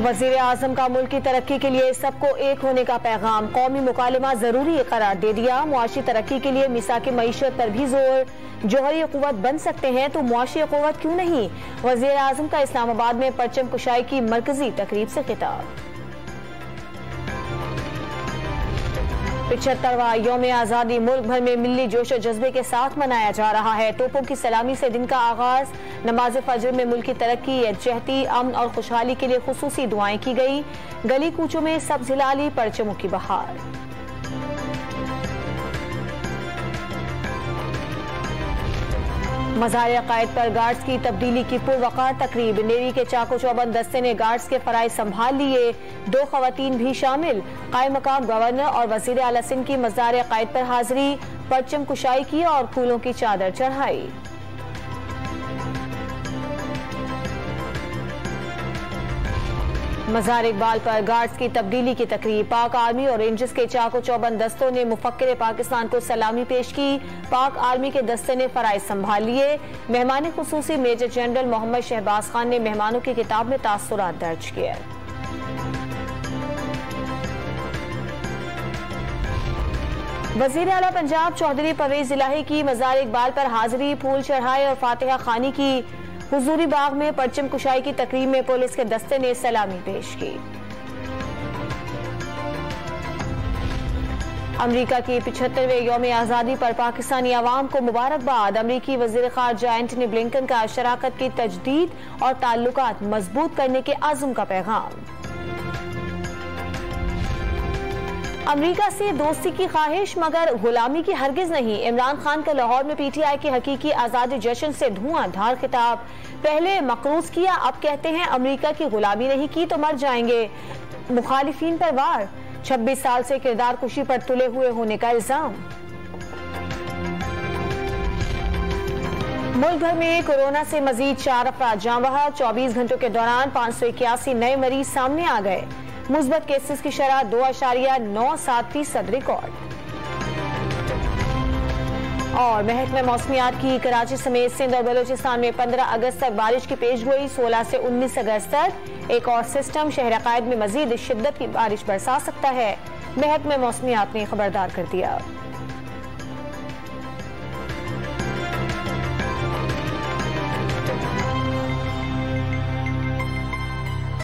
वजीर आजम का मुल्क की तरक्की के लिए सबको एक होने का पैगाम, कौमी मुकालमा जरूरी करार दे दिया। मुआशी तरक्की के लिए मिसाक मईशत पर भी जोर, जौहरी क़ुव्वत बन सकते हैं तो मुआशी क़ुव्वत क्यों नहीं। वजीर आजम का इस्लामाबाद में परचम कुशाई की मरकजी तकरीब से खिताब। 75वां यौम आज़ादी मुल्क भर में मिली जोश और जज्बे के साथ मनाया जा रहा है। तोपों की सलामी से दिन का आगाज, नमाज फजर में मुल्क की तरक्की, यकजहती, अमन और खुशहाली के लिए खुसूसी दुआएं की गई। गली कूचों में सब्ज़ हिलाली, परचमों की बहार। मज़ार-ए-क़ायद पर गार्ड्स की तब्दीली की पुरवकार तकरीब। नेवी के चाको चौबंद दस्ते ने गार्ड्स के फराइज संभाल लिए, 2 ख़वातीन भी शामिल। कायम मकाम गवर्नर और वज़ीर आला सिंध की मज़ार-ए-क़ायद पर हाजिरी, परचम कुशाई की और फूलों की चादर चढ़ाई। मज़ार इकबाल पर गार्ड्स की तब्दीली की तकरीब। पाक आर्मी और रेंजर्स के चाको चौबंद दस्तों ने मुफक्किर पाकिस्तान को सलामी पेश की। पाक आर्मी के दस्ते ने फराइज संभाल लिए। मेहमान खुसूसी मेजर जनरल मोहम्मद शहबाज खान ने मेहमानों की किताब में तासुरात दर्ज किए। वज़ीर आला पंजाब चौधरी परवेज इलाही की मज़ार इकबाल पर हाजिरी, फूल चढ़ाए और फातिहा खानी की। हुजूरी बाग में परचम कुशाई की तकरीब में पुलिस के दस्ते ने सलामी पेश की। अमरीका की 75वें यौम आज़ादी पर पाकिस्तानी अवाम को मुबारकबाद। अमरीकी वज़ीर ख़ारजा एंटनी ब्लिंकन का शराकत की तजदीद और ताल्लुकात मजबूत करने के अज़्म का पैगाम। अमरीका से दोस्ती की ख्वाहिश मगर गुलामी की हरगिज नहीं। इमरान खान का लाहौर में PTI के हकीकी आज़ादी जश्न से धुआंधार खिताब। पहले मकरूज किया, अब कहते हैं अमरीका की गुलामी नहीं की तो मर जाएंगे। मुखालिफिन पर वार, 26 साल से किरदार कुशी पर तुले हुए होने का इल्जाम। मुल्क भर में कोरोना से मजीद 4 अफराद जाँ बहक। 24 घंटों के दौरान 581 नए मरीज सामने आ गए। मुस्बत केसेस की शरह 2.97% रिकॉर्ड। और महकमे मौसमियात की कराची समेत सिंध और बलूचिस्तान में 15 अगस्त तक बारिश की पेशगोई। 16 से 19 अगस्त तक एक और सिस्टम शहर-ए-क़ायद में मजीद शिद्दत की बारिश बरसा सकता है। महकमे मौसमियात ने खबरदार कर दिया।